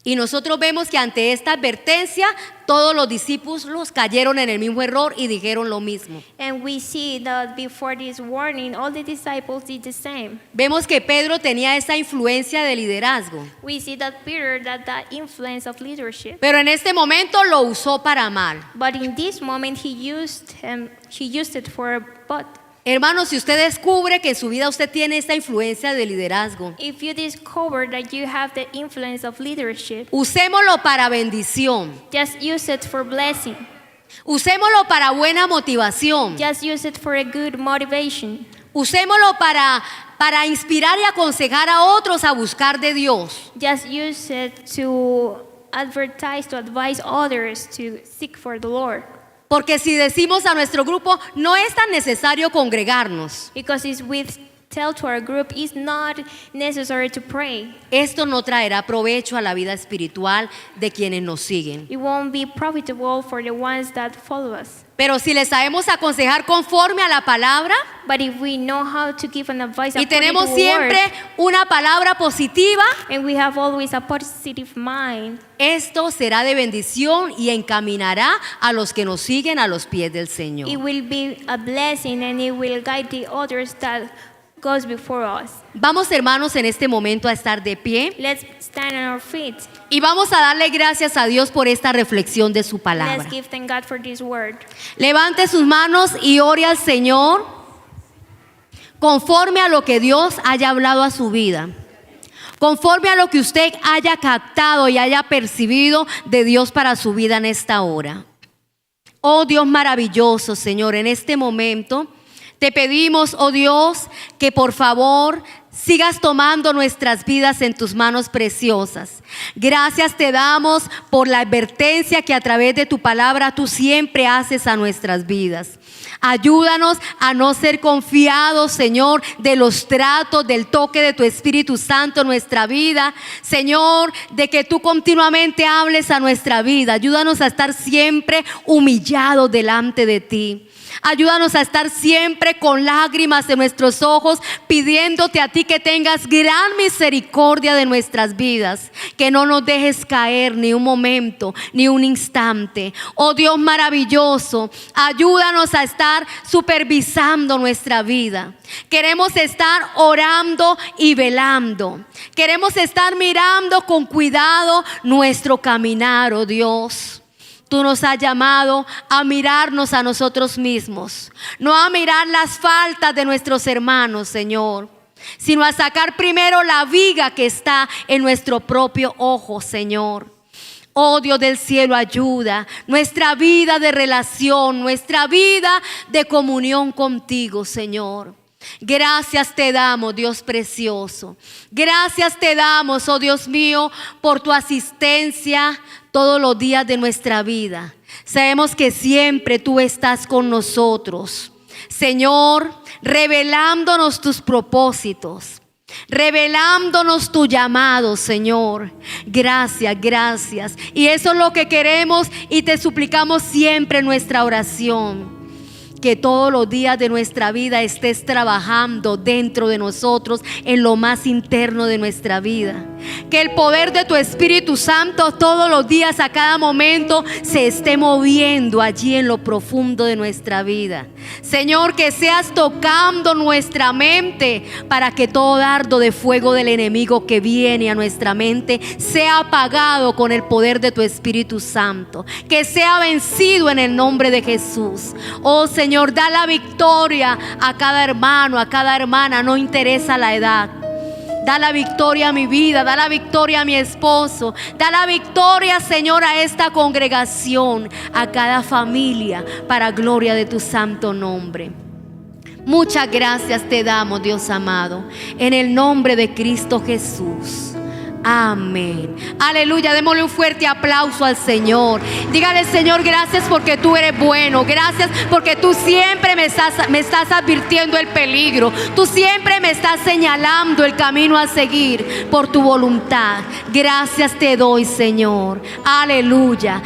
y nosotros vemos que ante esta advertencia todos los discípulos cayeron en el mismo error y dijeron lo mismo. And we see that before this warning, all the disciples did the same. Vemos que Pedro tenía esa influencia de liderazgo, We see that Peter, that influence of leadership. pero en este momento lo usó para mal. But in this moment, he used it for both. Hermanos, si usted descubre que en su vida usted tiene esta influencia de liderazgo, If you discover that you have the influence of leadership, usémoslo para bendición, just use it for blessing. usémoslo para buena motivación, Just use it for a good motivation. usémoslo para inspirar y aconsejar a otros a buscar de Dios. Just use it to advise others to seek for the Lord. Porque si decimos a nuestro grupo, no es tan necesario congregarnos, Because if we tell to our group, it's not necessary to pray. esto no traerá provecho a la vida espiritual de quienes nos siguen. It won't be profitable for the ones that follow us. Pero si les sabemos aconsejar conforme a la palabra But if we know how to give an advice y according tenemos to siempre word, una palabra positiva, and we have always a positive mind, esto será de bendición y encaminará a los que nos siguen a los pies del it Señor. will be a blessing and it will guide the others that goes before us. Vamos, hermanos, en este momento a estar de pie Let's stand on our feet. y vamos a darle gracias a Dios por esta reflexión de su Let's palabra. give thank God for this word. Levante sus manos y ore al Señor conforme a lo que Dios haya hablado a su vida, conforme a lo que usted haya captado y haya percibido de Dios para su vida en esta hora. Oh Dios maravilloso, Señor, en este momento te pedimos, oh Dios, que por favor sigas tomando nuestras vidas en tus manos preciosas. Gracias te damos por la advertencia que a través de tu palabra tú siempre haces a nuestras vidas. Ayúdanos a no ser confiados, Señor, de los tratos, del toque de tu Espíritu Santo en nuestra vida. Señor, de que tú continuamente hables a nuestra vida. Ayúdanos a estar siempre humillados delante de ti. Ayúdanos a estar siempre con lágrimas en nuestros ojos, pidiéndote a ti que tengas gran misericordia de nuestras vidas, que no nos dejes caer ni un momento, ni un instante. Oh Dios maravilloso, ayúdanos a estar supervisando nuestra vida. Queremos estar orando y velando. Queremos estar mirando con cuidado nuestro caminar, oh Dios. Tú nos has llamado a mirarnos a nosotros mismos, no a mirar las faltas de nuestros hermanos, Señor, sino a sacar primero la viga que está en nuestro propio ojo, Señor. Oh Dios del cielo, ayuda nuestra vida de relación, nuestra vida de comunión contigo, Señor. Gracias te damos, Dios precioso. Gracias te damos, oh Dios mío, por tu asistencia todos los días de nuestra vida. Sabemos que siempre tú estás con nosotros, Señor, revelándonos tus propósitos, revelándonos tu llamado, Señor. Gracias, gracias. Y eso es lo que queremos y te suplicamos siempre en nuestra oración. Que todos los días de nuestra vida estés trabajando dentro de nosotros, en lo más interno de nuestra vida. Que el poder de tu Espíritu Santo todos los días, a cada momento, se esté moviendo allí en lo profundo de nuestra vida. Señor, que seas tocando nuestra mente para que todo dardo de fuego del enemigo que viene a nuestra mente sea apagado con el poder de tu Espíritu Santo. Que sea vencido en el nombre de Jesús. Oh Señor, da la victoria a cada hermano, a cada hermana, no interesa la edad. Da la victoria a mi vida, da la victoria a mi esposo, da la victoria, Señor, a esta congregación, a cada familia, para gloria de tu santo nombre. Muchas gracias te damos, Dios amado, en el nombre de Cristo Jesús. Amén. Aleluya. Démosle un fuerte aplauso al Señor. Dígale, Señor, gracias porque tú eres bueno. Gracias porque tú siempre me estás advirtiendo el peligro. Tú siempre me estás señalando el camino a seguir por tu voluntad. Gracias te doy, Señor. Aleluya.